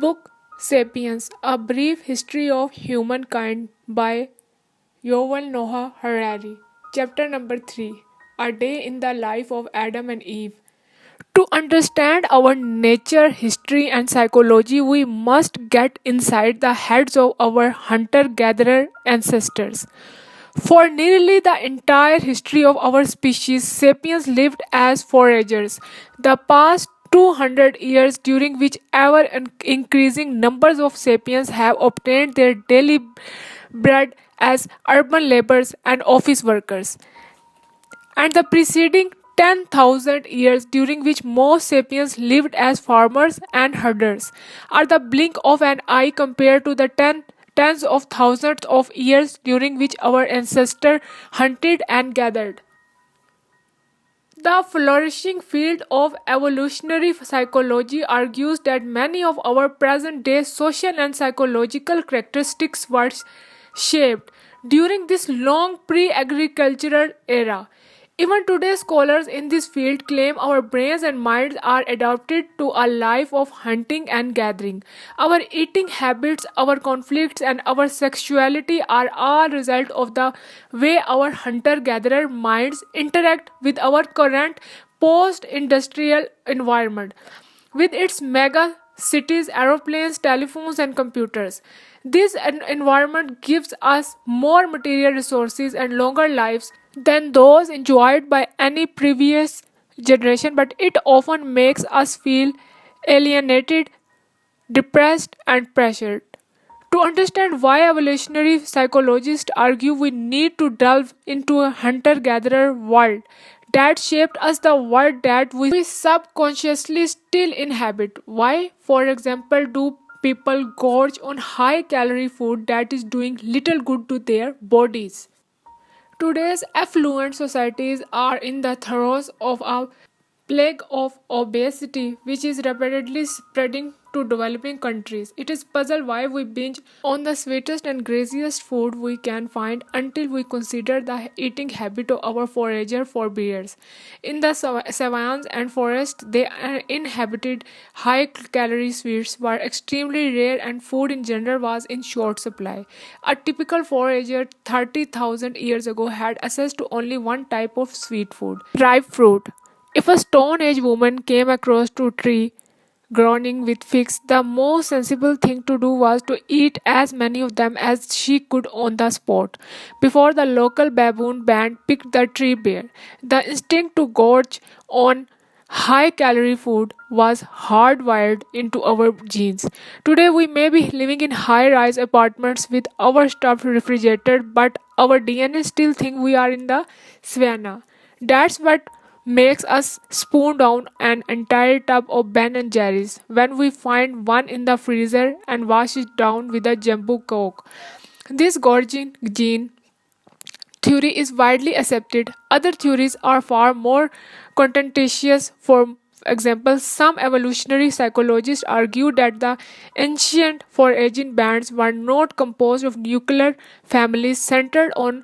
Book Sapiens: A Brief History of Humankind by Yuval Noah Harari. Chapter number 3: A Day in the Life of Adam and Eve. To understand our nature, history, and psychology, we must get inside the heads of our hunter gatherer ancestors. For nearly the entire history of our species, sapiens lived as foragers. The past 200 years, during which ever increasing numbers of sapiens have obtained their daily bread as urban laborers and office workers, and the preceding 10,000 years, during which most sapiens lived as farmers and herders, are the blink of an eye compared to the tens of thousands of years during which our ancestors hunted and gathered. The flourishing field of evolutionary psychology argues that many of our present day social and psychological characteristics were shaped during this long pre agricultural era. Even today, scholars in this field claim our brains and minds are adapted to a life of hunting and gathering. Our eating habits, our conflicts, and our sexuality are all result of the way our hunter-gatherer minds interact with our current post-industrial environment, with its mega cities, aeroplanes, telephones, and computers. This environment gives us more material resources and longer lives than those enjoyed by any previous generation, but it often makes us feel alienated, depressed, and pressured. To understand why evolutionary psychologists argue we need to delve into a hunter gatherer world that shaped us, the world that we subconsciously still inhabit. Why, for example, do people gorge on high calorie food that is doing little good to their bodies? Today's affluent societies are in the throes of a plague of obesity, which is rapidly spreading to developing countries. It is puzzle why we binge on the sweetest and greasiest food we can find until we consider the eating habit of our forager forebears. In the savannas and forests, they inhabited high-calorie sweets were extremely rare, and food in general was in short supply. A typical forager 30,000 years ago had access to only one type of sweet food: ripe fruit. If a Stone Age woman came across to a tree groaning with figs, the most sensible thing to do was to eat as many of them as she could on the spot, before the local baboon band picked the tree bare. The instinct to gorge on high calorie food was hardwired into our genes. Today, we may be living in high rise apartments with our stuff refrigerated, but our DNA still think we are in the savannah. That's what makes us spoon down an entire tub of Ben and Jerry's when we find one in the freezer and wash it down with a jumbo coke. This gorging gene theory is widely accepted. Other theories are far more contentious. For example, some evolutionary psychologists argue that the ancient foraging bands were not composed of nuclear families centered on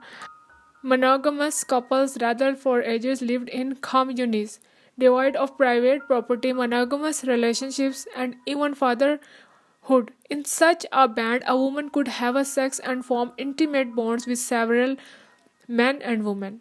monogamous couples. Rather, foragers lived in communes devoid of private property, monogamous relationships, and even fatherhood. In such a band, a woman could have a sex and form intimate bonds with several men and women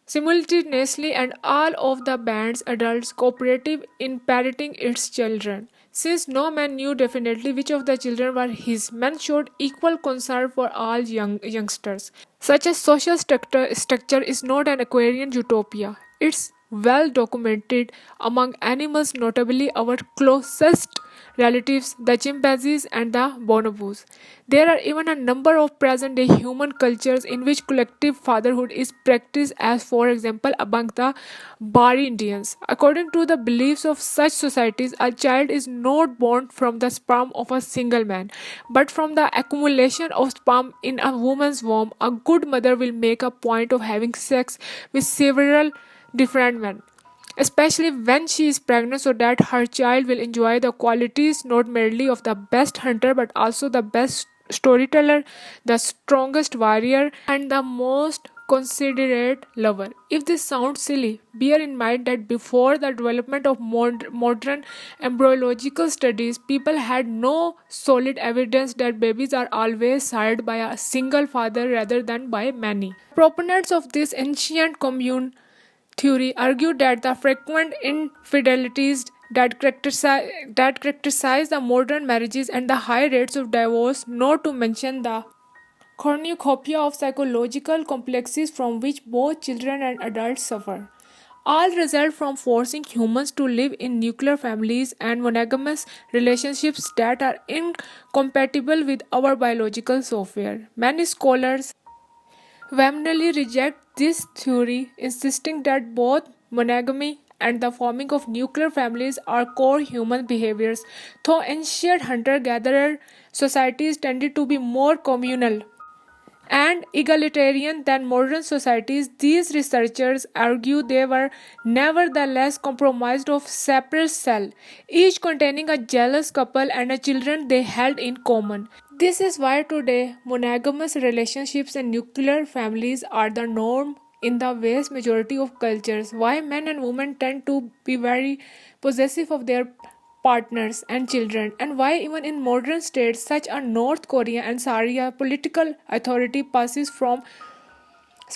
simultaneously, and all of the band's adults cooperative in parenting its children. Since no man knew definitely which of the children were his, men showed equal concern for all youngsters. Such a social structure is not an Aquarian utopia. It's well documented among animals, notably our closest relatives, the chimpanzees and the bonobos. There are even a number of present day human cultures in which collective fatherhood is practiced, as for example among the Bari Indians. According to the beliefs of such societies, a child is not born from the sperm of a single man, but from the accumulation of sperm in a woman's womb. A good mother will make a point of having sex with several different men, especially when she is pregnant, so that her child will enjoy the qualities not merely of the best hunter but also the best storyteller, the strongest warrior, and the most considerate lover. If this sounds silly, bear in mind that before the development of modern embryological studies, people had no solid evidence that babies are always sired by a single father rather than by many. Proponents of this ancient commune theory argued that the frequent infidelities that characterize the modern marriages and the high rates of divorce, not to mention the cornucopia of psychological complexes from which both children and adults suffer, all result from forcing humans to live in nuclear families and monogamous relationships that are incompatible with our biological software. Many scholars vehemently reject this theory, insisting that both monogamy and the forming of nuclear families are core human behaviors. Though ancient hunter gatherer societies tended to be more communal and egalitarian than modern societies, these researchers argue they were nevertheless compromised of separate cells, each containing a jealous couple and a children they held in common. This is why today monogamous relationships and nuclear families are the norm in the vast majority of cultures. Why men and women tend to be very possessive of their partners and children, and why even in modern states such as North Korea and Syria political authority passes from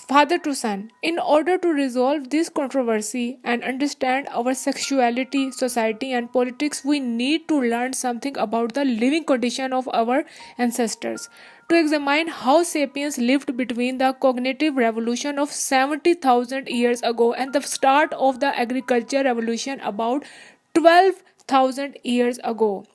father to son. In order to resolve this controversy and understand our sexuality, society, and politics, we need to learn something about the living condition of our ancestors. To examine how sapiens lived between the cognitive revolution of 70,000 years ago and the start of the agriculture revolution about 12,000 years ago.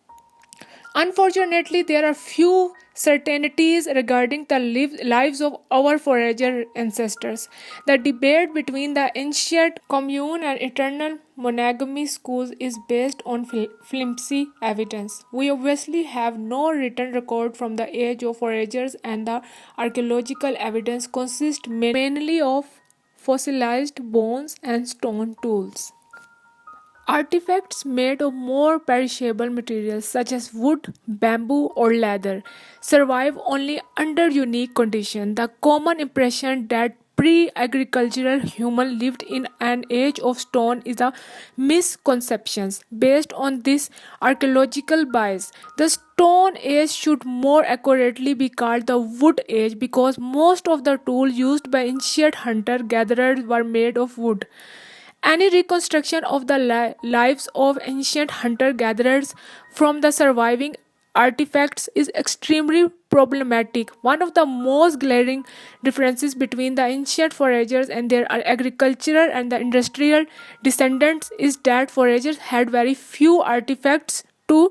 Unfortunately, there are few certainties regarding the lives of our forager ancestors. The debate between the ancient commune and eternal monogamy schools is based on flimsy evidence. We obviously have no written record from the age of foragers, and the archaeological evidence consists mainly of fossilized bones and stone tools. Artifacts made of more perishable materials such as wood, bamboo, or leather survive only under unique conditions. The common impression that pre-agricultural human lived in an age of stone is a misconception. Based on this archaeological bias, the Stone Age should more accurately be called the Wood Age because most of the tools used by ancient hunter-gatherers were made of wood. Any reconstruction of the lives of ancient hunter gatherers from the surviving artifacts is extremely problematic. One of the most glaring differences between the ancient foragers and their agricultural and the industrial descendants is that foragers had very few artifacts to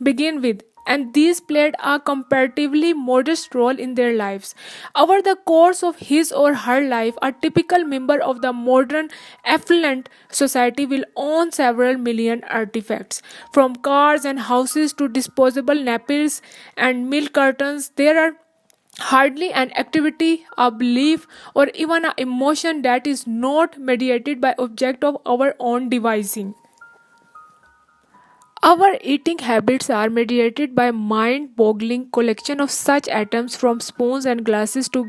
begin with, and these played a comparatively modest role in their lives. Over the course of his or her life, a typical member of the modern affluent society will own several million artifacts. From cars and houses to disposable nappies and milk cartons, there are hardly an activity, a belief, or even an emotion that is not mediated by object of our own devising. Our eating habits are mediated by mind-boggling collection of such items from spoons and glasses to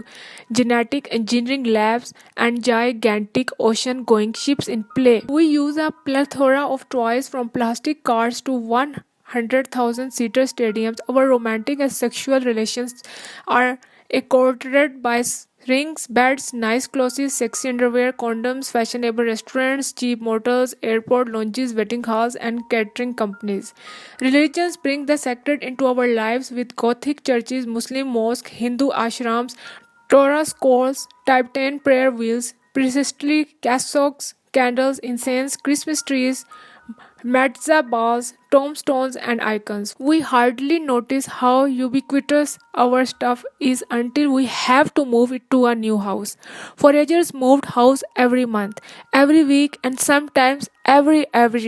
genetic engineering labs and gigantic ocean-going ships in play. We use a plethora of toys from plastic cars to 100,000 seater stadiums. Our romantic and sexual relations are escorted by rings, beds, nice clothes, sexy underwear, condoms, fashionable restaurants, cheap motels, airport lounges, wedding halls, and catering companies. Religions bring the sacred into our lives with Gothic churches, Muslim mosques, Hindu ashrams, Torah scrolls, Tibetan prayer wheels, priestly cassocks, candles, incense, Christmas trees, Matzah balls, tombstones, and icons. We hardly notice how ubiquitous our stuff is until we have to move it to a new house. Foragers moved house every month, every week, and sometimes every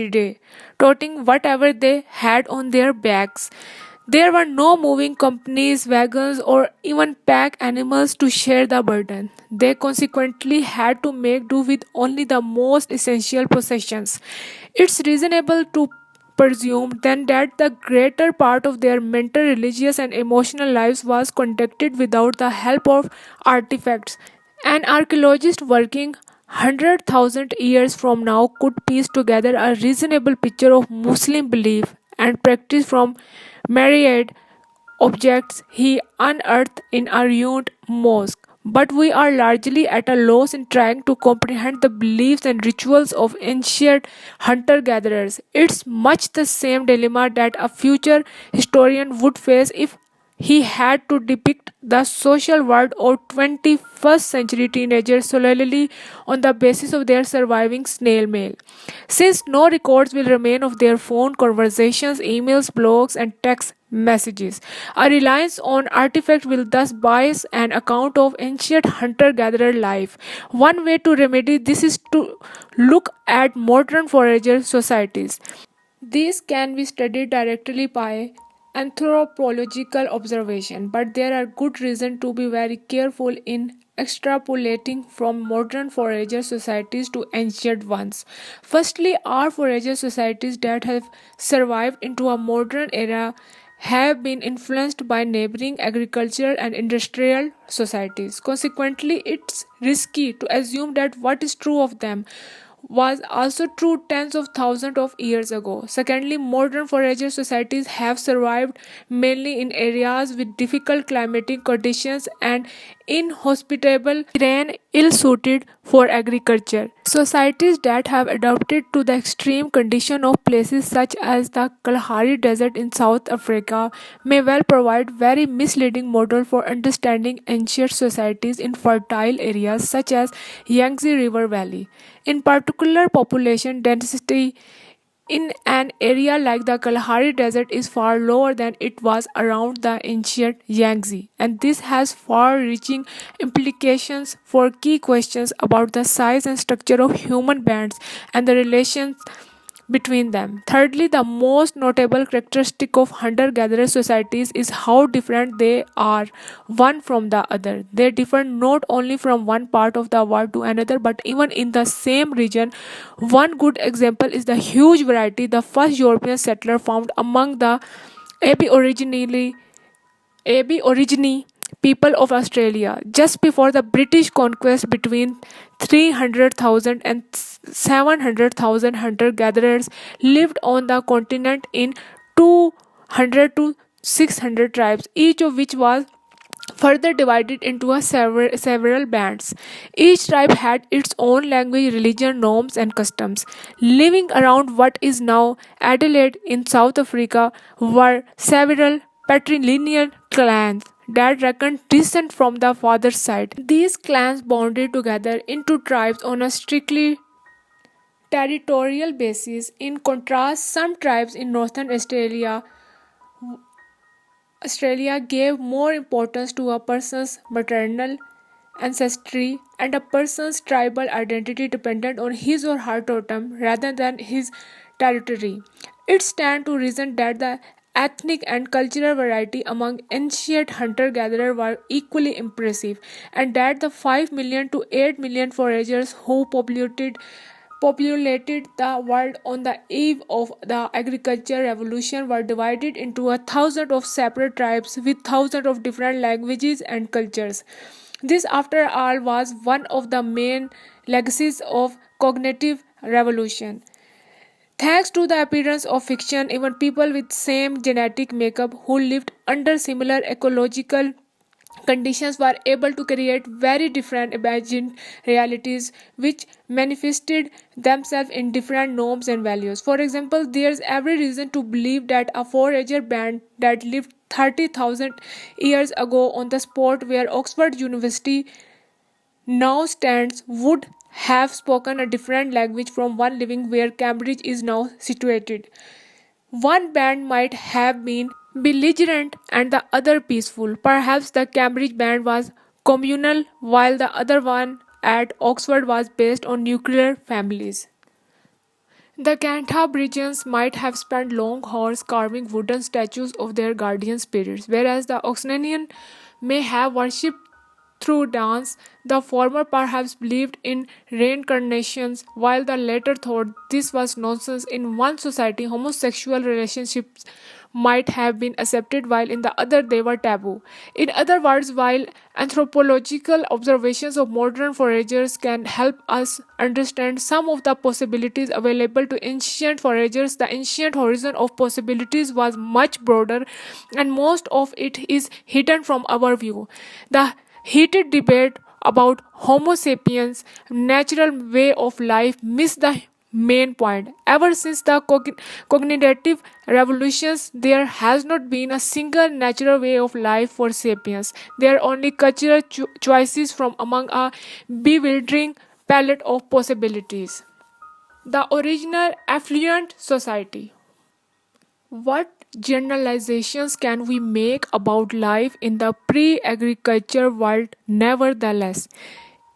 day, toting whatever they had on their backs. There were no moving companies, wagons, or even pack animals to share the burden. They consequently had to make do with only the most essential possessions. It's reasonable to presume then that the greater part of their mental, religious, and emotional lives was conducted without the help of artifacts. An archaeologist working 100,000 years from now could piece together a reasonable picture of Muslim belief and practice from myriad objects he unearthed in a ruined mosque. But we are largely at a loss in trying to comprehend the beliefs and rituals of ancient hunter gatherers. It's much the same dilemma that a future historian would face if he had to depict the social world of 21st century teenagers solely on the basis of their surviving snail mail. Since no records will remain of their phone conversations, emails, blogs, and text messages, a reliance on artifacts will thus bias an account of ancient hunter gatherer life. One way to remedy this is to look at modern forager societies. These can be studied directly by anthropological observation, but there are good reasons to be very careful in extrapolating from modern forager societies to ancient ones. Firstly, our forager societies that have survived into a modern era have been influenced by neighboring agricultural and industrial societies. Consequently, it's risky to assume that what is true of them was also true tens of thousands of years ago. Secondly, modern forager societies have survived mainly in areas with difficult climatic conditions and inhospitable terrain ill suited for agriculture. Societies that have adapted to the extreme condition of places such as the Kalahari Desert in South Africa may well provide very misleading model for understanding ancient societies in fertile areas such as Yangtze River Valley. In particular, population density in an area like the Kalahari Desert is far lower than it was around the ancient Yangtze, and this has far reaching implications for key questions about the size and structure of human bands and the relations between them. Thirdly, the most notable characteristic of hunter gatherer societies is how different they are one from the other. They differ not only from one part of the world to another but even in the same region. One good example is the huge variety the first European settler found among the Aboriginally Aborigine people of Australia just before the British conquest between 300,000 and 700,000 hunter gatherers lived on the continent in 200 to 600 tribes, each of which was further divided into several bands. Each tribe had its own language, religion, norms, and customs. Living around what is now Adelaide in South Africa were several patrilineal clans that reckoned descent from the father's side. These clans bonded together into tribes on a strictly territorial basis. In contrast, some tribes in Northern Australia gave more importance to a person's maternal ancestry and a person's tribal identity dependent on his or her totem rather than his territory. It stands to reason that the ethnic and cultural variety among ancient hunter gatherers were equally impressive, and that the 5 million to 8 million foragers who populated the world on the eve of the agricultural revolution were divided into a thousand of separate tribes with thousands of different languages and cultures. This, after all, was one of the main legacies of cognitive revolution. Thanks to the appearance of fiction, even people with same genetic makeup who lived under similar ecological conditions were able to create very different imagined realities which manifested themselves in different norms and values. For example, there's every reason to believe that a forager band that lived 30,000 years ago on the spot where Oxford University now stands would have spoken a different language from one living where Cambridge is now situated. One band might have been belligerent and the other peaceful. Perhaps the Cambridge band was communal while the other one at Oxford was based on nuclear families. The Cantabrigians might have spent long hours carving wooden statues of their guardian spirits, whereas the Oxonian may have worshipped through dance. The former perhaps believed in reincarnations, while the latter thought this was nonsense. In one society, homosexual relationships might have been accepted while in the other they were taboo. In other words, while anthropological observations of modern foragers can help us understand some of the possibilities available to ancient foragers, the ancient horizon of possibilities was much broader and most of it is hidden from our view. The heated debate about Homo sapiens' natural way of life missed the main point. Ever since the cognitive revolutions, there has not been a single natural way of life for sapiens. There are only cultural choices from among a bewildering palette of possibilities. The original affluent society. What generalizations can we make about life in the pre agriculture world? Nevertheless,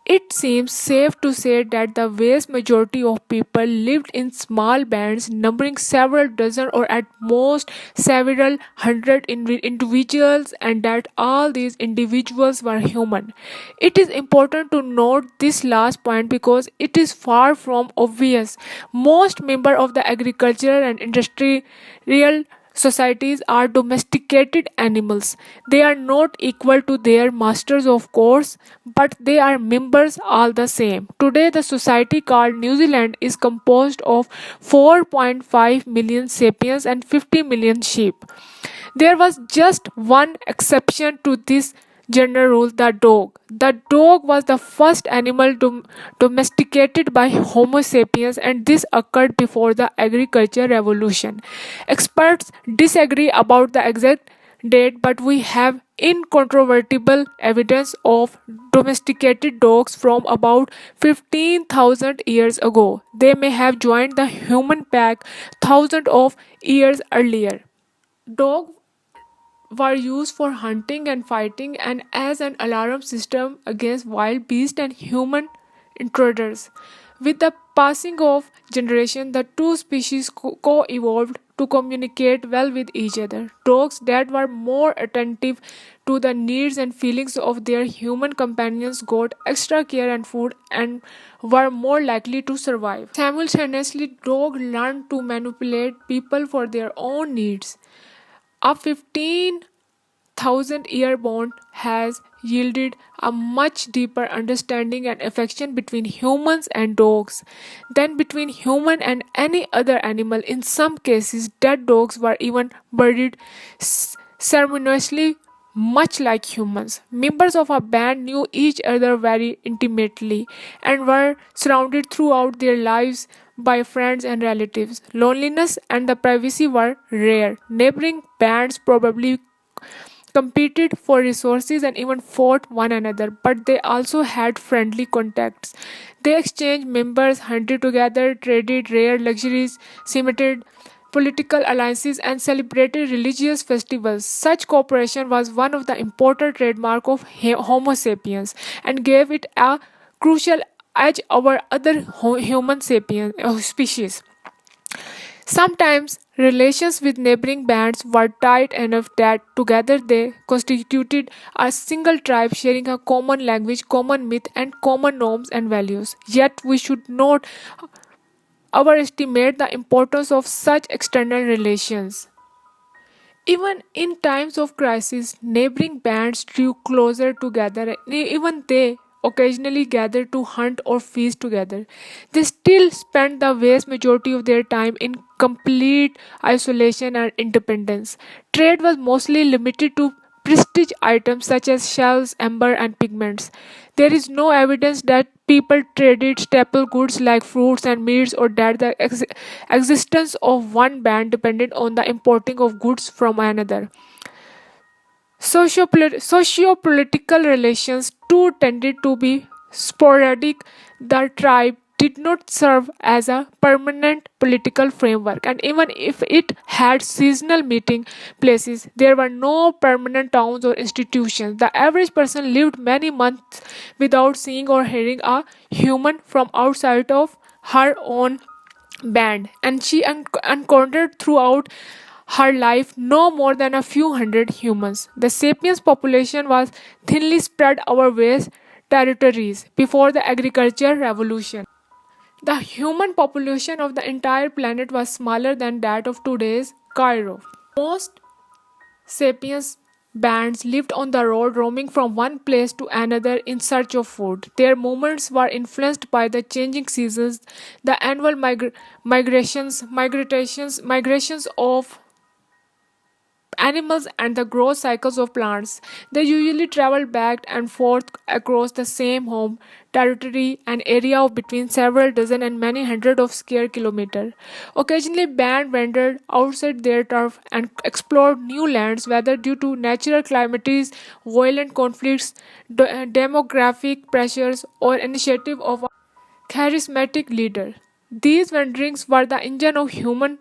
it seems safe to say that the vast majority of people lived in small bands numbering several dozen or at most several hundred individuals, and that all these individuals were human. It is important to note this last point because it is far from obvious. Most members of the agricultural and industrial societies are domesticated animals. They are not equal to their masters, of course, but they are members all the same. Today, the society called New Zealand is composed of 4.5 million sapiens and 50 million sheep. There was just one exception to this general rule, the dog. The dog was the first animal domesticated by Homo sapiens, and this occurred before the agriculture revolution. Experts disagree about the exact date, but we have incontrovertible evidence of domesticated dogs from about 15,000 years ago. They may have joined the human pack thousands of years earlier. Dogs were used for hunting and fighting and as an alarm system against wild beasts and human intruders. With the passing of generation, the two species co-evolved to communicate well with each other. Dogs that were more attentive to the needs and feelings of their human companions got extra care and food and were more likely to survive. Simultaneously, dogs learned to manipulate people for their own needs. A 15,000-year bond has yielded a much deeper understanding and affection between humans and dogs than between human and any other animal. In some cases, dead dogs were even buried ceremoniously, much like humans. Members of a band knew each other very intimately and were surrounded throughout their lives by friends and relatives. Loneliness and the privacy were rare. Neighboring bands probably competed for resources and even fought one another, but they also had friendly contacts. They exchanged members, hunted together, traded rare luxuries, cemented political alliances, and celebrated religious festivals. Such cooperation was one of the important trademarks of Homo sapiens and gave it a crucial edge over other human sapiens species. Sometimes relations with neighboring bands were tight enough that together they constituted a single tribe sharing a common language, common myth, and common norms and values. Yet we should not overestimate the importance of such external relations. Even in times of crisis, neighboring bands drew closer together. Even they occasionally gathered to hunt or feast together. They still spent the vast majority of their time in complete isolation and independence. Trade was mostly limited to prestige items such as shells, amber, and pigments. There is no evidence that people traded staple goods like fruits and meats or that the existence of one band depended on the importing of goods from another. Socio-political relations too tended to be sporadic. The tribe did not serve as a permanent political framework, and even if it had seasonal meeting places, there were no permanent towns or institutions. The average person lived many months without seeing or hearing a human from outside of her own band, and she encountered throughout her life no more than a few hundred humans. The sapiens population was thinly spread over vast territories before the agricultural revolution. The human population of the entire planet was smaller than that of today's Cairo. Most sapiens bands lived on the road, roaming from one place to another in search of food. Their movements were influenced by the changing seasons, the annual migrations of animals and the growth cycles of plants. They usually travel back and forth across the same home territory, an area of between several dozen and many hundred of square kilometers. Occasionally, band wandered outside their turf and explored new lands, whether due to natural calamities, violent conflicts, demographic pressures, or initiative of a charismatic leader. These wanderings were the engine of human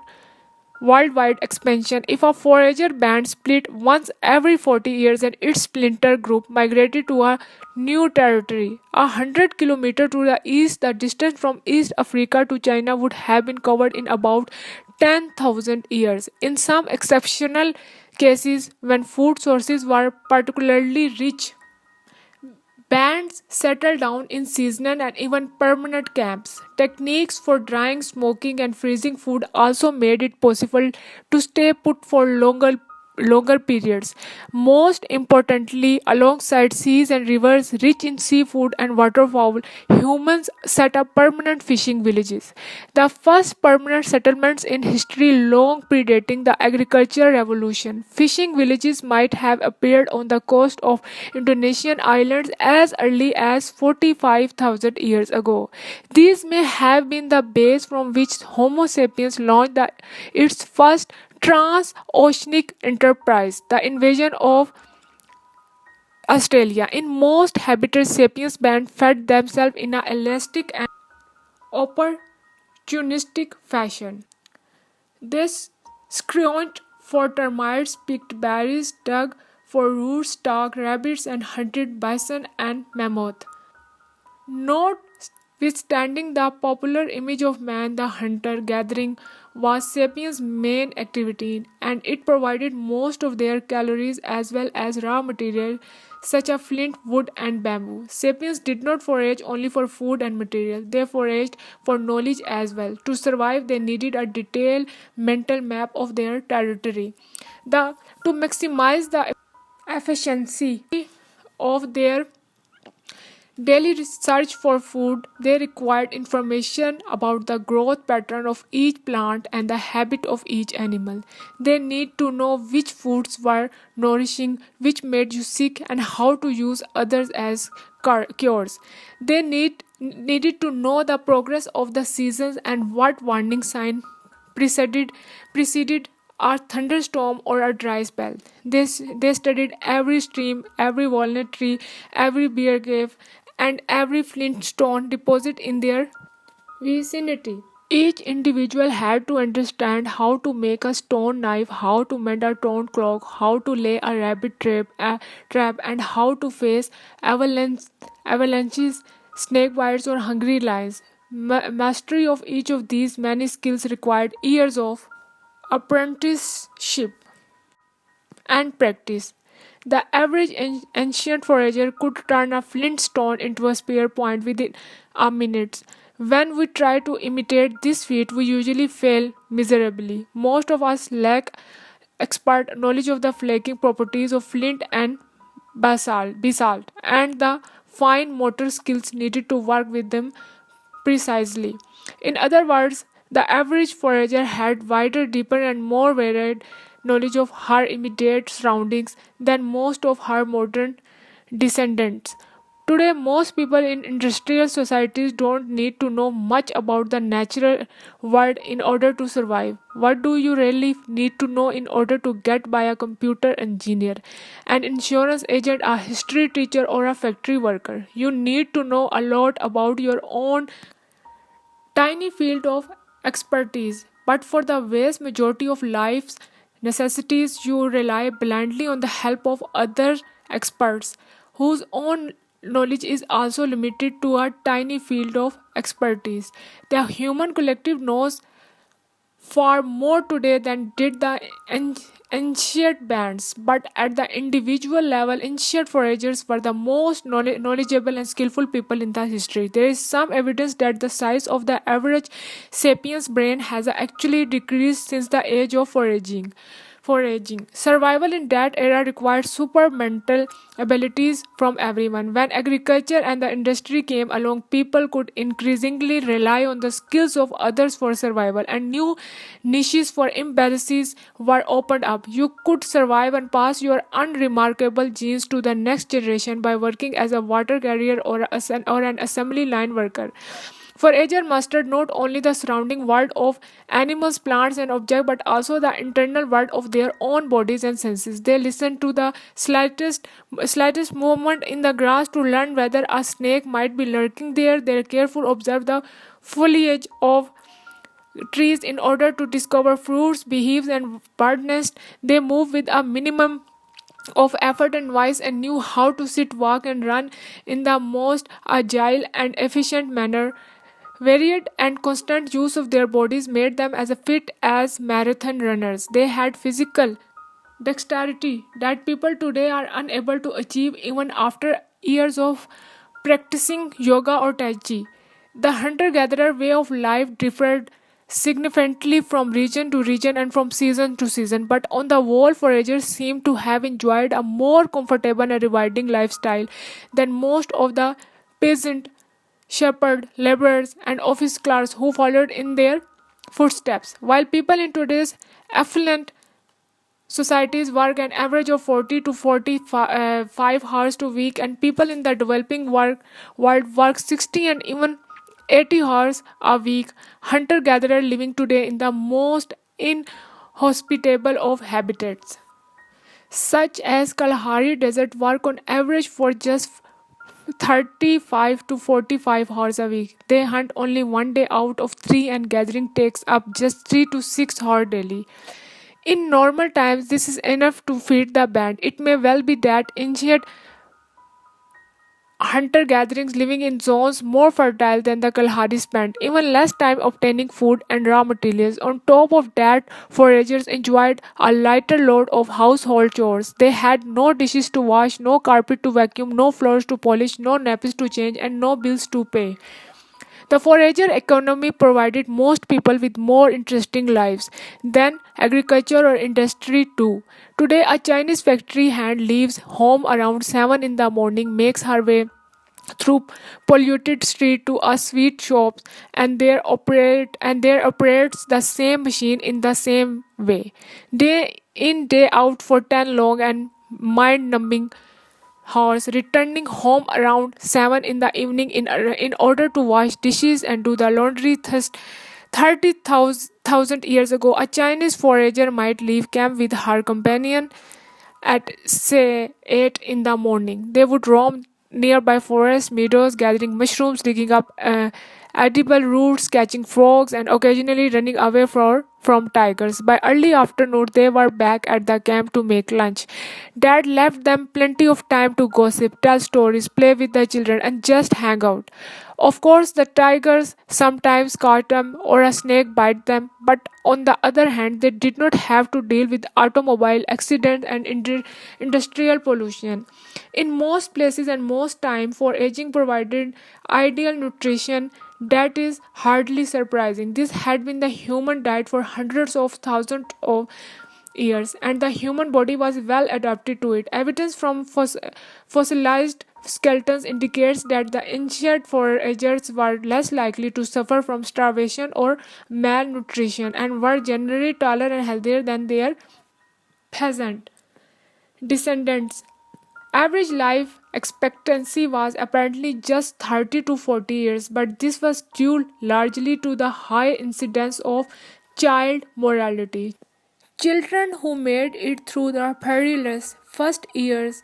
worldwide expansion. If a forager band split once every 40 years and its splinter group migrated to a new territory, 100 kilometers to the east, the distance from East Africa to China would have been covered in about 10,000 years. In some exceptional cases, when food sources were particularly rich, bands settled down in seasonal and even permanent camps. Techniques for drying, smoking, and freezing food also made it possible to stay put for longer periods. Most importantly, alongside seas and rivers rich in seafood and waterfowl, humans set up permanent fishing villages. The first permanent settlements in history long predating the agricultural revolution. Fishing villages might have appeared on the coast of Indonesian islands as early as 45,000 years ago. These may have been the base from which Homo sapiens launched its first transoceanic enterprise, the invasion of Australia. In most habitats, sapiens band fed themselves in an elastic and opportunistic fashion. They scrounged for termites, picked berries, dug for roots, stalked rabbits, and hunted bison and mammoth. Notwithstanding the popular image of man, the hunter gathering was sapiens' main activity, and it provided most of their calories as well as raw material such as flint, wood, and bamboo. Sapiens did not forage only for food and material, they foraged for knowledge as well. To survive, they needed a detailed mental map of their territory. To maximize the efficiency of their daily research for food, they required information about the growth pattern of each plant and the habit of each animal. They need to know which foods were nourishing, which made you sick, and how to use others as cures. They needed to know the progress of the seasons and what warning sign preceded a thunderstorm or a dry spell. They studied every stream, every walnut tree, every beer cave, and every flintstone deposit in their vicinity. Each individual had to understand how to make a stone knife, how to mend a stone clock, how to lay a trap, and how to face avalanches, snake bites, or hungry lions. Mastery of each of these many skills required years of apprenticeship and practice. The average ancient forager could turn a flint stone into a spear point within a minute. When we try to imitate this feat, we usually fail miserably. Most of us lack expert knowledge of the flaking properties of flint and basalt, and the fine motor skills needed to work with them precisely. In other words, the average forager had wider, deeper, and more varied knowledge of her immediate surroundings than most of her modern descendants. Today, most people in industrial societies don't need to know much about the natural world in order to survive. What do you really need to know in order to get by? A computer engineer, an insurance agent, a history teacher, or a factory worker? You need to know a lot about your own tiny field of expertise, but for the vast majority of life's necessities, you rely blindly on the help of other experts whose own knowledge is also limited to a tiny field of expertise. The human collective knows far more today than did the ancient bands, but at the individual level, ancient foragers were the most knowledgeable and skillful people in the history. There is some evidence that the size of the average sapiens brain has actually decreased since the age of foraging. Foraging. Survival in that era required super mental abilities from everyone. When agriculture and the industry came along, people could increasingly rely on the skills of others for survival, and new niches for embassies were opened up. You could survive and pass your unremarkable genes to the next generation by working as a water carrier or an assembly line worker. Forager mastered not only the surrounding world of animals, plants, and objects, but also the internal world of their own bodies and senses. They listened to the slightest movement in the grass to learn whether a snake might be lurking there. They carefully observed the foliage of trees in order to discover fruits, beehives, and bird nests. They moved with a minimum of effort and wise and knew how to sit, walk, and run in the most agile and efficient manner. Varied and constant use of their bodies made them as fit as marathon runners. They had physical dexterity that people today are unable to achieve even after years of practicing yoga or tai chi. The hunter gatherer way of life differed significantly from region to region and from season to season, but on the whole, foragers seem to have enjoyed a more comfortable and rewarding lifestyle than most of the peasant, shepherd, laborers, and office clerks who followed in their footsteps. While people in today's affluent societies work an average of 40 to 45 hours a week, and people in the developing world work 60 and even 80 hours a week. Hunter gatherer living today in the most inhospitable of habitats, such as Kalahari Desert, work on average for just 35 to 45 hours a week. They hunt only one day out of three, and gathering takes up just 3 to 6 hours daily. In normal times, this is enough to feed the band. It may well be that ancient hunter gatherings living in zones more fertile than the Kalahari spent even less time obtaining food and raw materials. On top of that, foragers enjoyed a lighter load of household chores. They had no dishes to wash, no carpet to vacuum, no floors to polish, no nappies to change, and no bills to pay. The forager economy provided most people with more interesting lives than agriculture or industry too. Today, a Chinese factory hand leaves home around 7 in the morning, makes her way through polluted street to a sweet shop, and there operates the same machine in the same way, day in day out for 10 long and mind numbing horse, returning home around 7 in the evening in order to wash dishes and do the laundry. Thus, 30,000 years ago, a Chinese forager might leave camp with her companion at, say, 8 in the morning. They would roam nearby forest meadows, gathering mushrooms, digging up edible roots, catching frogs, and occasionally running away from tigers. By early afternoon, they were back at the camp to make lunch. Dad left them plenty of time to gossip, tell stories, play with the children, and just hang out. Of course, the tigers sometimes caught them or a snake bite them, but on the other hand, they did not have to deal with automobile accidents and industrial pollution. In most places and most time, foraging provided ideal nutrition that is hardly surprising. This had been the human diet for hundreds of thousands of years, and the human body was well adapted to it. Evidence from fossilized skeletons indicates that the ancient foragers were less likely to suffer from starvation or malnutrition and were generally taller and healthier than their peasant descendants. Average life expectancy was apparently just 30 to 40 years, but this was due largely to the high incidence of child mortality. Children who made it through the perilous first years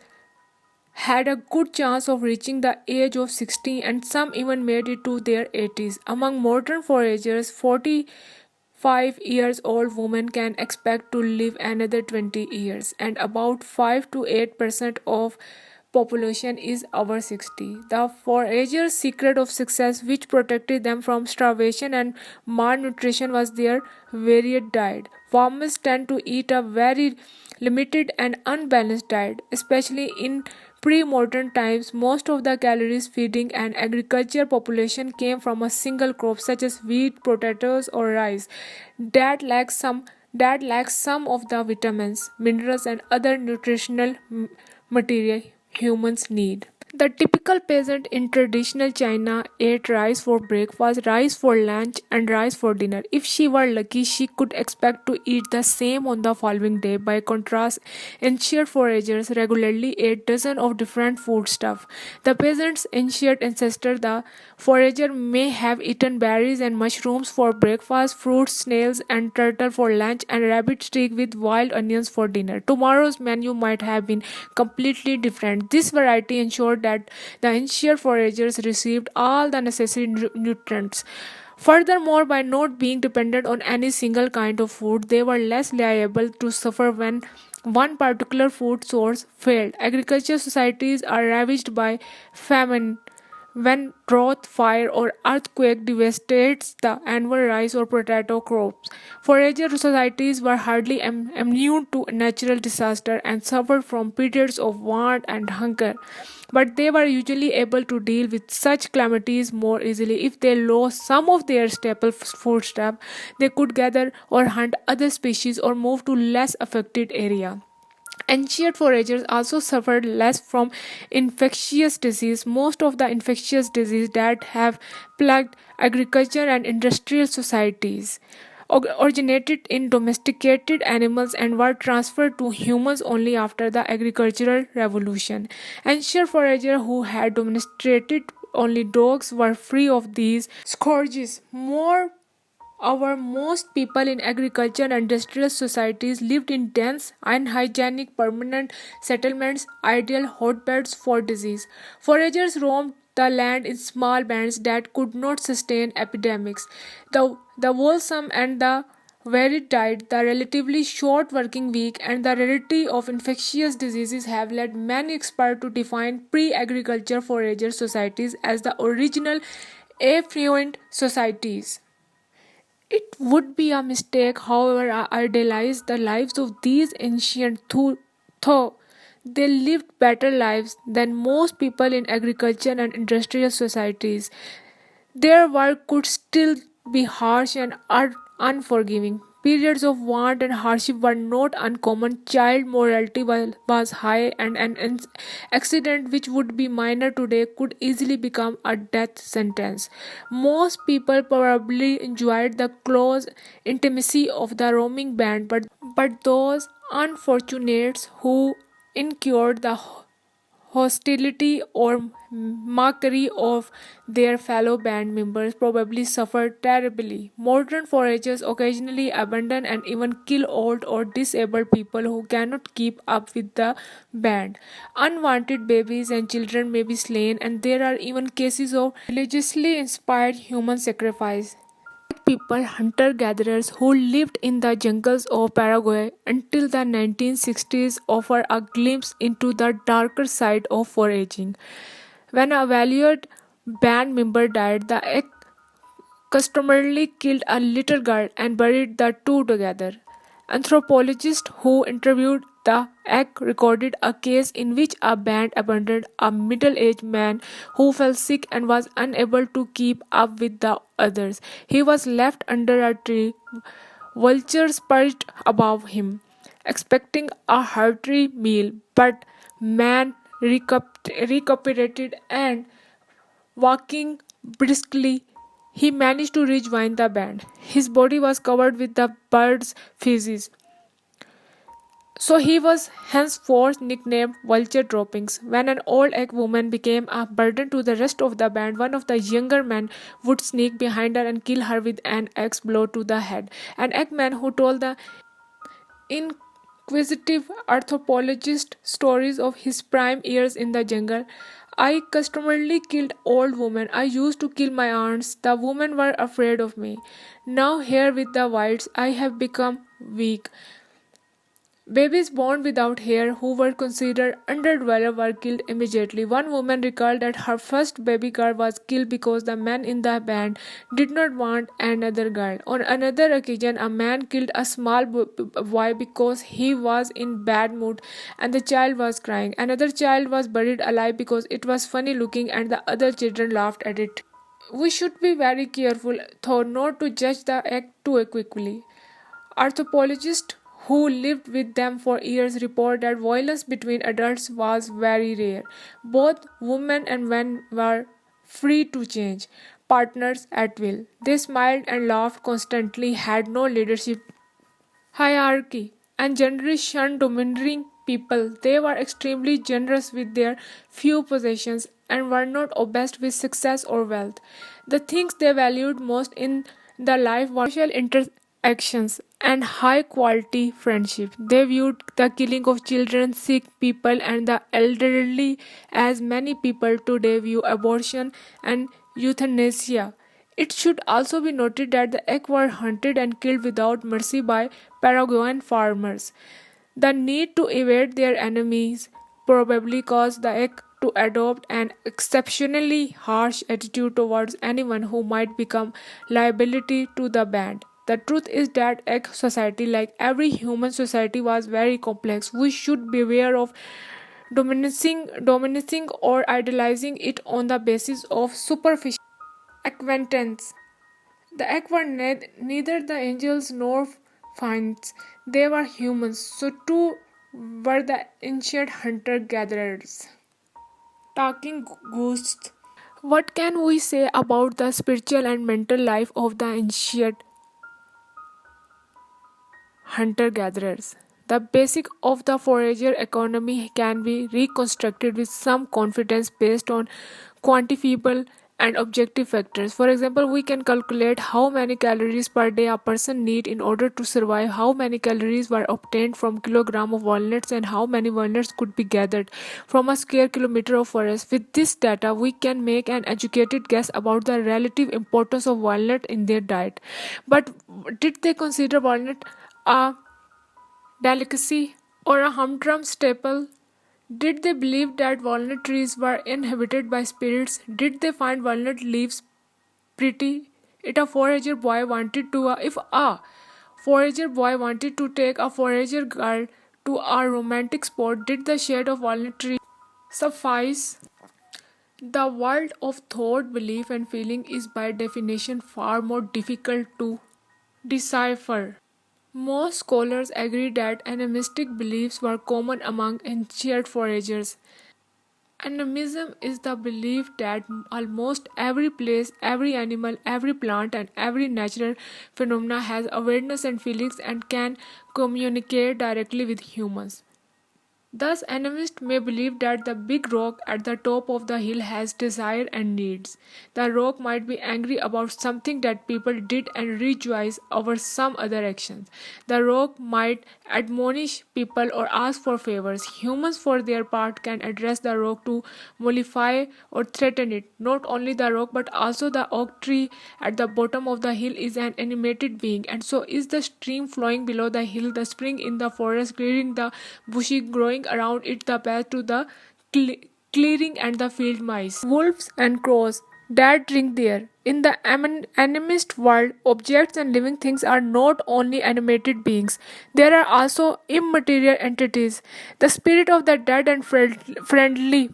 had a good chance of reaching the age of 60, and some even made it to their 80s. Among modern foragers, 45 years old women can expect to live another 20 years, and about 5 to 8% of population is over 60. The foragers' secret of success, which protected them from starvation and malnutrition, was their varied diet. Farmers tend to eat a very limited and unbalanced diet, especially in pre-modern times. Most of the calories feeding an agriculture population came from a single crop such as wheat, potatoes, or rice that lacked some that lacks some of the vitamins, minerals, and other nutritional material humans need. The typical peasant in traditional China ate rice for breakfast, rice for lunch, and rice for dinner. If she were lucky, she could expect to eat the same on the following day. By contrast, ancient foragers regularly ate dozens of different foodstuff. The peasant's ancient ancestor, the forager, may have eaten berries and mushrooms for breakfast, fruits, snails, and turtle for lunch, and rabbit steak with wild onions for dinner. Tomorrow's menu might have been completely different. This variety ensured that the ancient foragers received all the necessary nutrients. Furthermore, by not being dependent on any single kind of food, they were less liable to suffer when one particular food source failed. Agricultural societies are ravaged by famine when drought, fire, or earthquake devastates the annual rice or potato crops. Forager societies were hardly immune to natural disaster and suffered from periods of want and hunger. But they were usually able to deal with such calamities more easily. If they lost some of their staple foodstuff, they could gather or hunt other species or move to less affected area. Ancient foragers also suffered less from infectious disease. Most of the infectious disease that have plagued agriculture and industrial societies originated in domesticated animals and were transferred to humans only after the agricultural revolution. Ancient foragers who had domesticated only dogs were free of these scourges. More our most people in agriculture and industrial societies lived in dense, unhygienic permanent settlements, ideal hotbeds for disease. Foragers roamed the land in small bands that could not sustain epidemics. The wholesome and the varied diet, the relatively short working week, and the rarity of infectious diseases have led many experts to define pre agriculture forager societies as the original affluent societies. It would be a mistake, however, to idealize the lives of these ancient though they lived better lives than most people in agriculture and industrial societies. Their work could still be harsh and unforgiving. Periods of want and hardship were not uncommon. Child mortality was high, and an accident which would be minor today could easily become a death sentence. Most people probably enjoyed the close intimacy of the roaming band, but those unfortunates who incurred the hostility or mockery of their fellow band members probably suffered terribly. Modern foragers occasionally abandon and even kill old or disabled people who cannot keep up with the band. Unwanted babies and children may be slain, and there are even cases of religiously inspired human sacrifice people hunter gatherers who lived in the jungles of Paraguay until the 1960s offer a glimpse into the darker side of foraging. When a valued band member died, the customarily killed a little girl and buried the two together. Anthropologists who interviewed the egg recorded a case in which a band abandoned a middle aged man who fell sick and was unable to keep up with the others. He was left under a tree, vultures perched above him, expecting a hearty meal, but man recuperated and walking briskly, he managed to rejoin the band. His body was covered with the bird's feces, so he was henceforth nicknamed Vulture Droppings. When an old egg woman became a burden to the rest of the band, one of the younger men would sneak behind her and kill her with an axe blow to the head. An eggman who told the inquisitive anthropologist stories of his prime years in the jungle. I customarily killed old women. I used to kill my aunts. The women were afraid of me. Now, here with the whites, I have become weak. Babies born without hair who were considered underdeveloped were killed immediately. One woman recalled that her first baby girl was killed because the men in the band did not want another girl. On another occasion, a man killed a small boy because he was in bad mood and the child was crying. Another child was buried alive because it was funny looking and the other children laughed at it. We should be very careful, though, not to judge the act too quickly. Anthropologists who lived with them for years report that violence between adults was very rare. Both women and men were free to change partners at will. They smiled and laughed constantly, had no leadership hierarchy, and generally shunned domineering people. They were extremely generous with their few possessions and were not obsessed with success or wealth. The things they valued most in the life were social interactions and high quality friendship. They viewed the killing of children, sick people, and the elderly as many people today view abortion and euthanasia. It should also be noted that the elk were hunted and killed without mercy by Paraguayan farmers. The need to evade their enemies probably caused the elk to adopt an exceptionally harsh attitude towards anyone who might become liability to the band. The truth is that elk society, like every human society, was very complex. We should beware of dominating or idolizing it on the basis of superficial acquaintance. The egg were neither the angels nor fiends, they were humans, so too were the ancient hunter gatherers. Talking ghosts. What can we say about the spiritual and mental life of the ancient hunter gatherers? The basic of the forager economy can be reconstructed with some confidence based on quantifiable and objective factors. For example, we can calculate how many calories per day a person need in order to survive, how many calories were obtained from kilogram of walnuts, and how many walnuts could be gathered from a square kilometer of forest. With this data, we can make an educated guess about the relative importance of walnut in their diet. But did they consider walnut a delicacy or a humdrum staple? Did they believe that walnut trees were inhabited by spirits? Did they find walnut leaves pretty? If a forager boy wanted to take a forager girl to a romantic spot, did the shade of walnut tree suffice? The world of thought, belief, and feeling is by definition far more difficult to decipher. Most scholars agree that animistic beliefs were common among ancient foragers. Animism is the belief that almost every place, every animal, every plant, and every natural phenomena has awareness and feelings and can communicate directly with humans. Thus, animists may believe that the big rock at the top of the hill has desire and needs. The rock might be angry about something that people did and rejoice over some other actions. The rock might admonish people or ask for favors. Humans, for their part, can address the rock to mollify or threaten it. Not only the rock, but also the oak tree at the bottom of the hill is an animated being, and so is the stream flowing below the hill, the spring in the forest clearing the bushy growing around it, the path to the clearing, and the field mice, wolves, and crows that drink there. In the animist world, objects and living things are not only animated beings, there are also immaterial entities, the spirit of the dead and friendly,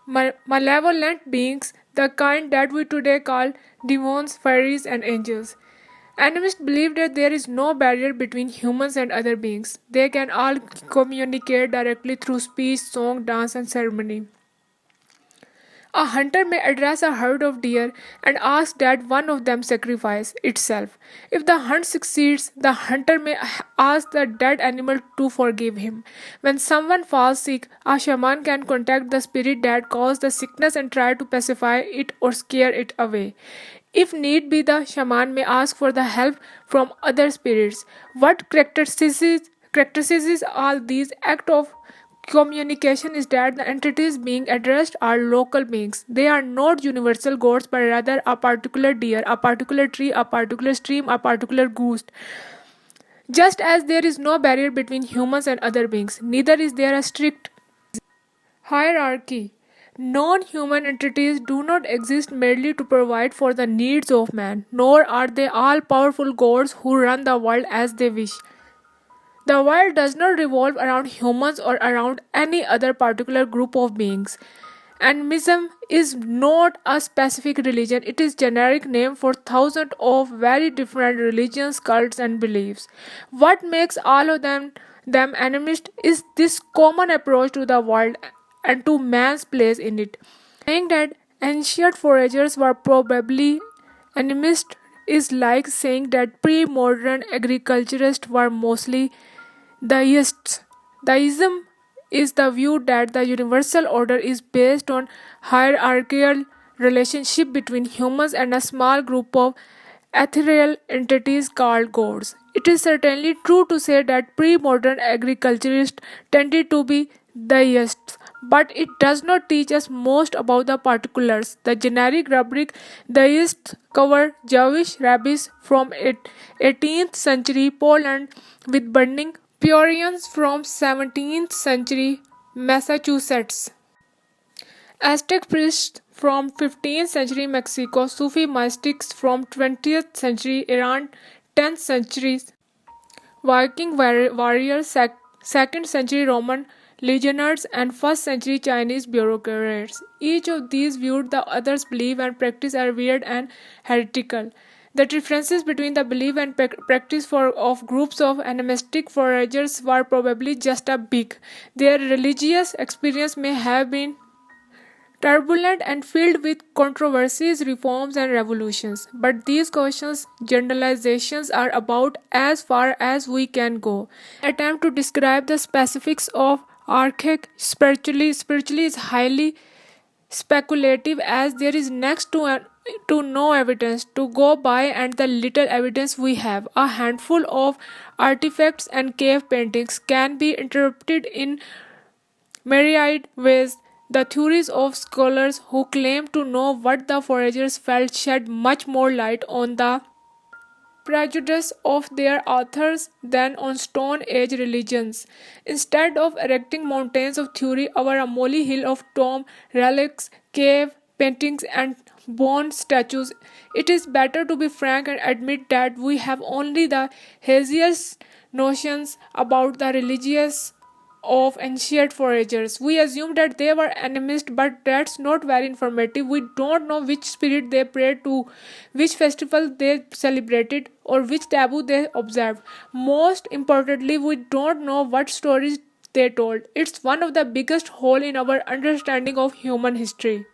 malevolent beings, the kind that we today call demons, fairies, and angels. Animists believe that there is no barrier between humans and other beings. They can all communicate directly through speech, song, dance, and ceremony. A hunter may address a herd of deer and ask that one of them sacrifice itself. If the hunt succeeds, the hunter may ask the dead animal to forgive him. When someone falls sick, a shaman can contact the spirit that caused the sickness and try to pacify it or scare it away. If need be, the shaman may ask for the help from other spirits. What characterizes all these acts of communication is that the entities being addressed are local beings. They are not universal gods, but rather a particular deer, a particular tree, a particular stream, a particular ghost. Just as there is no barrier between humans and other beings, neither is there a strict hierarchy. Non human entities do not exist merely to provide for the needs of man, nor are they all powerful gods who run the world as they wish. The world does not revolve around humans or around any other particular group of beings. Animism is not a specific religion, it is generic name for thousands of very different religions, cults and beliefs. What makes all of them animist is this common approach to the world and to man's place in it. Saying that ancient foragers were probably animist is like saying that pre-modern agriculturists were mostly deists. Deism is the view that the universal order is based on hierarchical relationship between humans and a small group of ethereal entities called gods. It is certainly true to say that pre-modern agriculturists tended to be deists, but it does not teach us most about the particulars. The generic rubric deists cover Jewish rabbis from 18th century Poland with burning Purians from 17th century Massachusetts, Aztec priests from 15th century Mexico, Sufi mystics from 20th century Iran, 10th century Viking warriors, 2nd century Roman legionnaires, and 1st century Chinese bureaucrats. Each of these viewed the other's belief and practice as weird and heretical. The differences between the belief and practice of groups of animistic foragers were probably just as big. Their religious experience may have been turbulent and filled with controversies, reforms, and revolutions. But these cautions generalizations are about as far as we can go. Attempt to describe the specifics of archaic spiritually is highly speculative as there is next to no evidence to go by, and the little evidence we have, a handful of artifacts and cave paintings, can be interpreted in myriad ways. The theories of scholars who claim to know what the foragers felt shed much more light on the prejudice of their authors than on Stone Age religions. Instead of erecting mountains of theory over a molehill of tomb relics, cave paintings, and bone statues, it is better to be frank and admit that we have only the haziest notions about the religious of ancient foragers. We assume that they were animists, but that's not very informative. We don't know which spirit they prayed to, which festival they celebrated, or which taboo they observed. Most importantly, we don't know what stories they told. It's one of the biggest hole in our understanding of human history.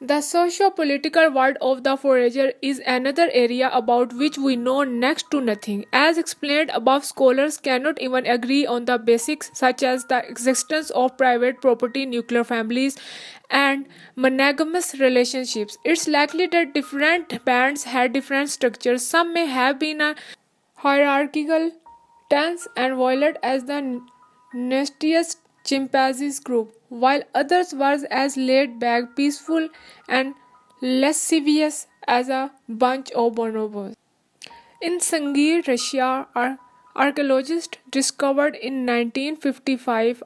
The socio-political world of the forager is another area about which we know next to nothing. As explained above, scholars cannot even agree on the basics such as the existence of private property, nuclear families, and monogamous relationships. It's likely that different bands had different structures. Some may have been a hierarchical, tense, and violent as the nastiest chimpanzees group, while others were as laid back, peaceful, and lascivious as a bunch of bonobos. In Sangir, Russia, archaeologists discovered in 1955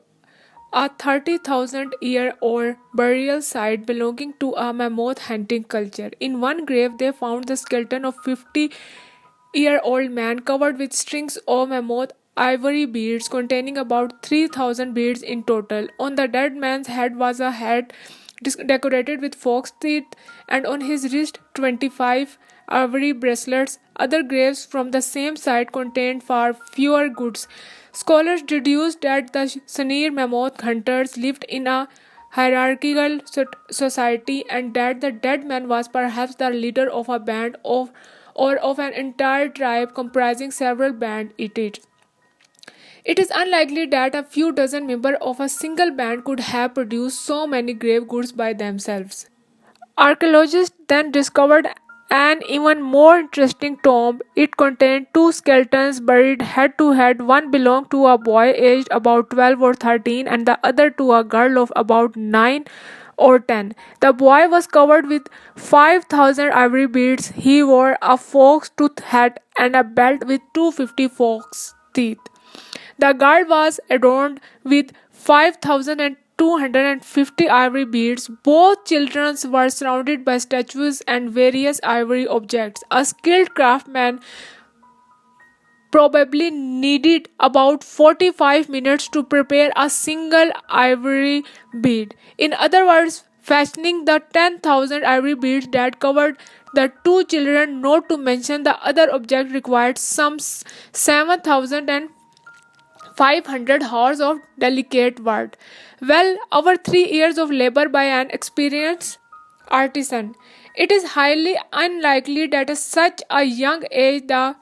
a 30,000-year-old burial site belonging to a mammoth hunting culture. In one grave, they found the skeleton of 50-year-old man covered with strings of mammoth ivory beads containing about 3,000 beads in total. On the dead man's head was a hat decorated with fox teeth, and on his wrist 25 ivory bracelets. Other graves from the same site contained far fewer goods. Scholars deduced that the Sanir mammoth hunters lived in a hierarchical society and that the dead man was perhaps the leader of a band of or of an entire tribe comprising several band eaters. It is unlikely that a few dozen members of a single band could have produced so many grave goods by themselves. Archaeologists then discovered an even more interesting tomb. It contained two skeletons buried head to head. One belonged to a boy aged about 12 or 13, and the other to a girl of about 9 or 10. The boy was covered with 5,000 ivory beads. He wore a fox tooth hat and a belt with 250 fox teeth. The girl was adorned with 5,250 ivory beads. Both children were surrounded by statues and various ivory objects. A skilled craftsman probably needed about 45 minutes to prepare a single ivory bead. In other words, fashioning the 10,000 ivory beads that covered the two children, not to mention the other object required some 7,500 hours of delicate work. Well, over 3 years of labor by an experienced artisan. It is highly unlikely that at such a young age the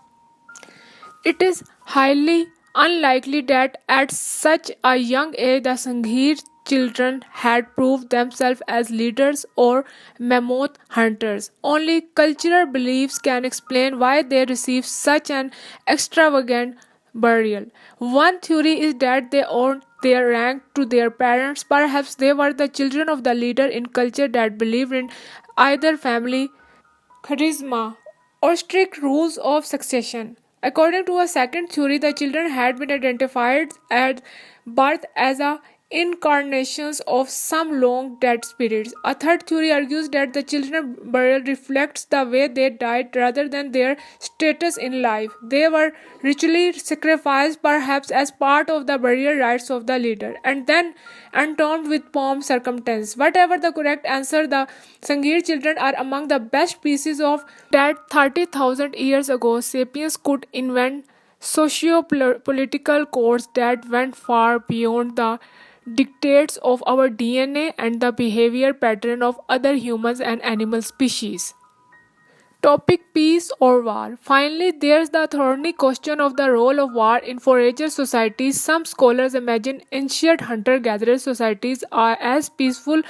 it is highly unlikely that at such a young age the Sanghir children had proved themselves as leaders or mammoth hunters. Only cultural beliefs can explain why they received such an extravagant burial. One theory is that they owed their rank to their parents. Perhaps they were the children of the leader in culture that believed in either family charisma, or strict rules of succession. According to a second theory, the children had been identified at birth as a incarnations of some long dead spirits. A third theory argues that the children burial reflects the way they died rather than their status in life. They were ritually sacrificed perhaps as part of the burial rites of the leader and then entombed with pomp circumstance. Whatever the correct answer, the Sangir children are among the best pieces of that 30,000 years ago sapiens could invent socio-political codes that went far beyond the dictates of our DNA and the behavior pattern of other humans and animal species. Topic Peace or War. Finally, there's the thorny question of the role of war in forager societies. Some scholars imagine ancient hunter gatherer societies are as peaceful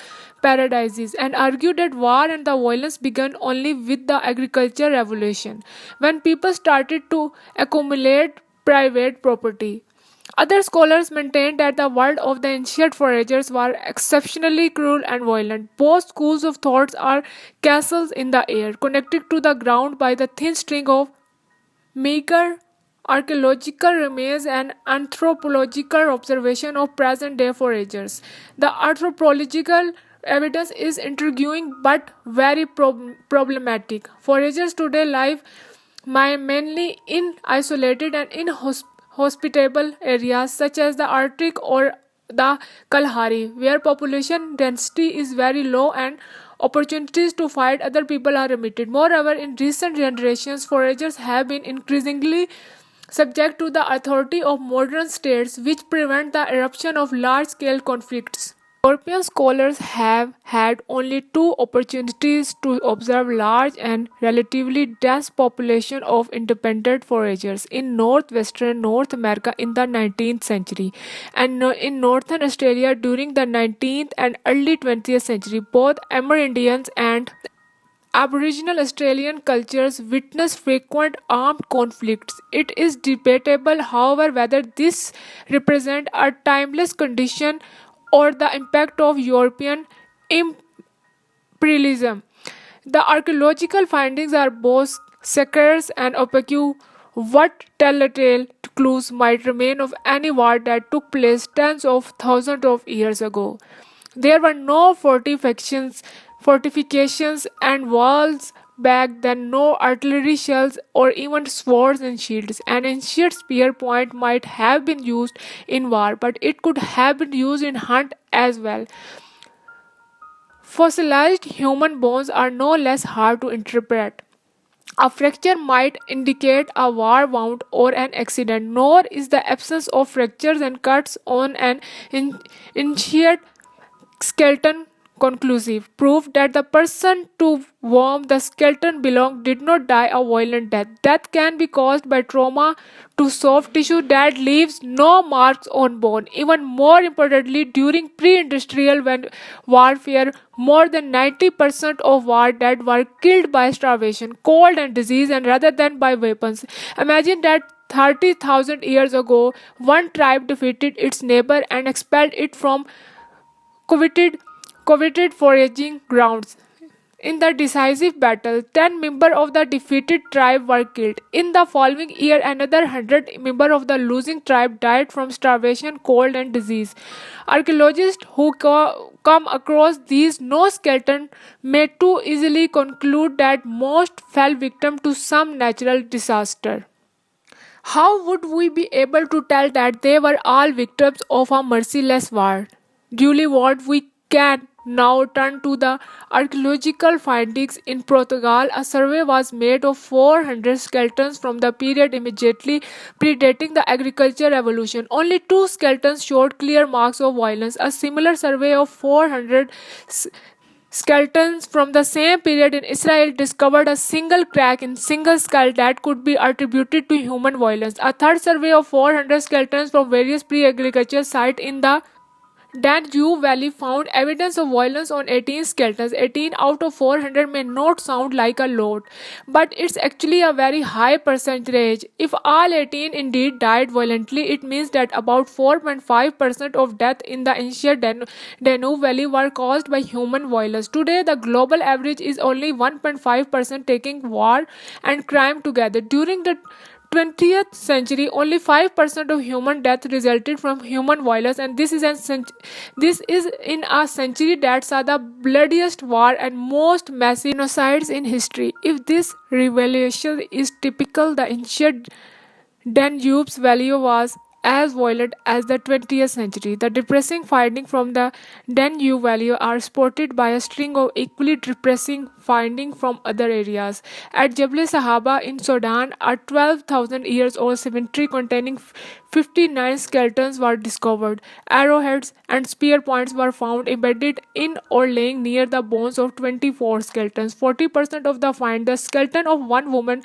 paradises and argue that war and the violence began only with the agriculture revolution when people started to accumulate private property. Other scholars maintain that the world of the ancient foragers were exceptionally cruel and violent. Both schools of thought are castles in the air, connected to the ground by the thin string of meager archaeological remains and anthropological observation of present day foragers. The anthropological evidence is intriguing but very problematic. Foragers today live mainly in isolated and inhospitable areas such as the Arctic or the Kalahari, where population density is very low and opportunities to fight other people are limited. Moreover, in recent generations, foragers have been increasingly subject to the authority of modern states, which prevent the eruption of large scale conflicts. European scholars have had only two opportunities to observe large and relatively dense population of independent foragers in northwestern North America in the 19th century and in northern Australia during the 19th and early 20th century. Both Amerindians and Aboriginal Australian cultures witness frequent armed conflicts. It is debatable, however, whether this represents a timeless condition or the impact of European imperialism. The archaeological findings are both scarce and opaque. What telltale clues might remain of any war that took place tens of thousands of years ago? There were no fortifications and walls back then, no artillery shells or even swords and shields. An ancient spear point might have been used in war, but it could have been used in hunt as well. Fossilized human bones are no less hard to interpret. A fracture might indicate a war wound or an accident, nor is the absence of fractures and cuts on an ancient skeleton conclusive proof that the person to whom the skeleton belonged did not die a violent death. Death can be caused by trauma to soft tissue that leaves no marks on bone. Even more importantly, during pre-industrial warfare, more than 90% of war dead were killed by starvation, cold and disease and rather than by weapons. Imagine that 30,000 years ago, one tribe defeated its neighbor and expelled it from coveted, coveted foraging grounds. In the decisive battle, 10 members of the defeated tribe were killed. In the following year, another 100 members of the losing tribe died from starvation, cold, and disease. Archaeologists who come across these no skeleton may too easily conclude that most fell victim to some natural disaster. How would we be able to tell that they were all victims of a merciless war? Duly what we can now turn to the archaeological findings in Portugal. A survey was made of 400 skeletons from the period immediately predating the agricultural revolution. Only two skeletons showed clear marks of violence. A similar survey of 400 skeletons from the same period in Israel discovered a single crack in single skull that could be attributed to human violence. A third survey of 400 skeletons from various pre-agricultural sites in the Danube Valley found evidence of violence on 18 skeletons. 18 out of 400 may not sound like a lot, but it's actually a very high percentage. If all 18 indeed died violently, it means that about 4.5% of deaths in the ancient Danube Valley were caused by human violence. Today, the global average is only 1.5%, taking war and crime together. During the 20th century, only 5% of human death resulted from human violence, and this is in a century that saw the bloodiest war and most massive genocides in history. If this revelation is typical, the ancient Danube's value was as violent as the 20th century. The depressing findings from the Danube Valley are supported by a string of equally depressing findings from other areas. At Jebel Sahaba in Sudan, a 12,000 years old cemetery containing 59 skeletons were discovered. Arrowheads and spear points were found embedded in or laying near the bones of 24 skeletons. 40% of the find, the skeleton of one woman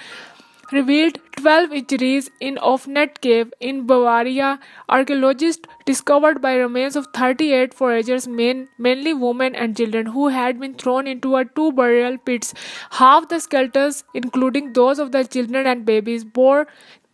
revealed 12 injuries in Ofnet Cave in Bavaria. Archaeologists discovered by remains of 38 foragers, mainly women and children, who had been thrown into a two burial pits. Half the skeletons, including those of the children and babies, bore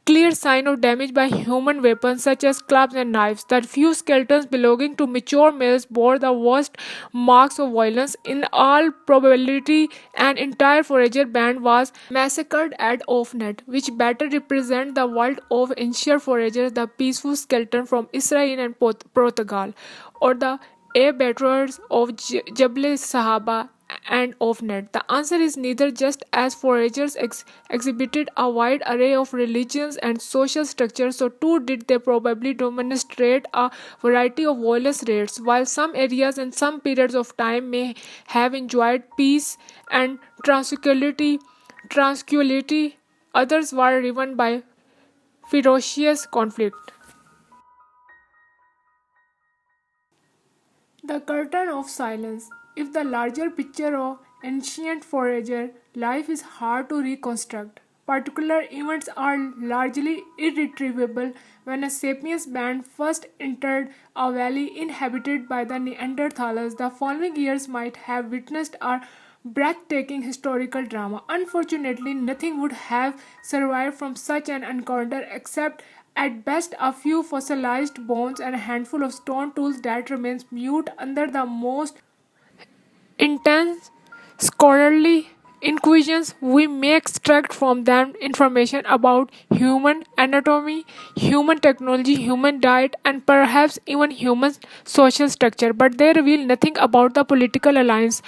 clear sign of damage by human weapons such as clubs and knives. The few skeletons belonging to mature males bore the worst marks of violence. In all probability, an entire forager band was massacred at Ofnet, which better represent the world of ancient foragers, the peaceful skeleton from Israel and Portugal, or the abattoirs of Jebel Sahaba and of net? The answer is neither, just as foragers exhibited a wide array of religions and social structures, so too did they probably demonstrate a variety of violence rates. While some areas and some periods of time may have enjoyed peace and tranquility, others were riven by ferocious conflict. The curtain of silence. If the larger picture of ancient forager life is hard to reconstruct, particular events are largely irretrievable. When a sapiens band first entered a valley inhabited by the Neanderthalers, the following years might have witnessed a breathtaking historical drama. Unfortunately, nothing would have survived from such an encounter except at best a few fossilized bones and a handful of stone tools that remains mute under the most intense scholarly inquisitions. We may extract from them information about human anatomy, human technology, human diet, and perhaps even human social structure, but they reveal nothing about the political alliance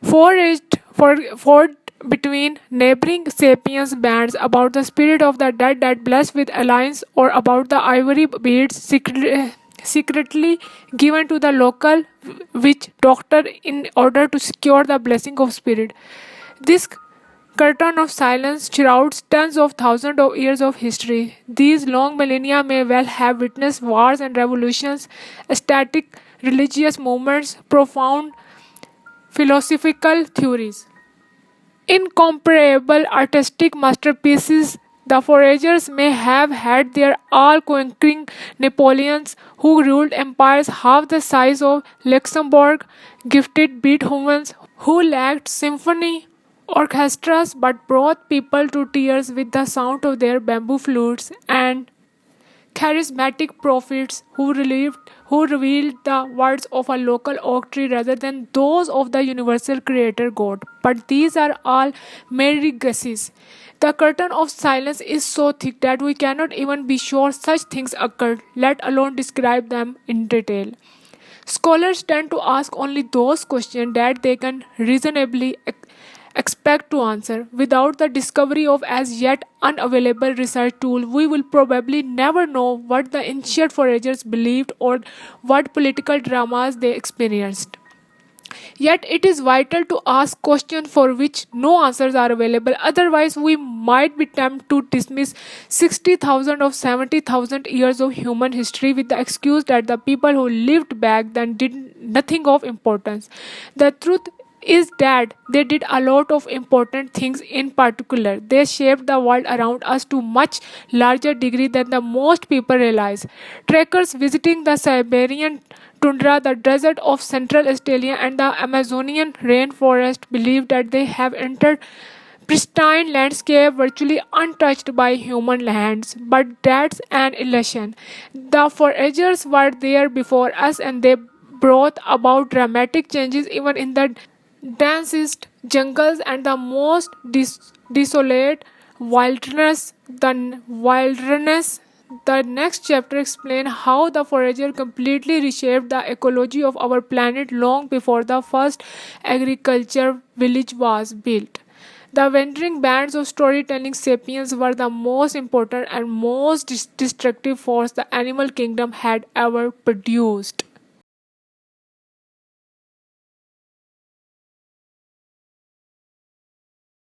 forged between neighboring sapiens bands, about the spirit of the dead that bless with alliance, or about the ivory beads secretly given to the local witch doctor in order to secure the blessing of spirit. This curtain of silence shrouds tens of thousands of years of history. These long millennia may well have witnessed wars and revolutions, static religious movements, profound philosophical theories, incomparable artistic masterpieces. The foragers may have had their all conquering Napoleons who ruled empires half the size of Luxembourg, gifted Beethovens who lacked symphony orchestras but brought people to tears with the sound of their bamboo flutes, and charismatic prophets who revealed the words of a local oak tree rather than those of the universal creator God. But these are all mere guesses. The curtain of silence is so thick that we cannot even be sure such things occurred, let alone describe them in detail. Scholars tend to ask only those questions that they can reasonably expect to answer. Without the discovery of as yet unavailable research tool, we will probably never know what the ancient foragers believed or what political dramas they experienced. Yet it is vital to ask questions for which no answers are available. Otherwise, we might be tempted to dismiss 60,000 of 70,000 years of human history with the excuse that the people who lived back then did nothing of importance. The truth is that they did a lot of important things. In particular, they shaped the world around us to much larger degree than the most people realize. Trekkers visiting the Siberian tundra, the desert of Central Australia, and the Amazonian rainforest believe that they have entered pristine landscape virtually untouched by human hands. But that's an illusion. The foragers were there before us, and they brought about dramatic changes even in the densest jungles and the most desolate wilderness. The next chapter explains how the forager completely reshaped the ecology of our planet long before the first agriculture village was built. The wandering bands of storytelling sapiens were the most important and most destructive force the animal kingdom had ever produced.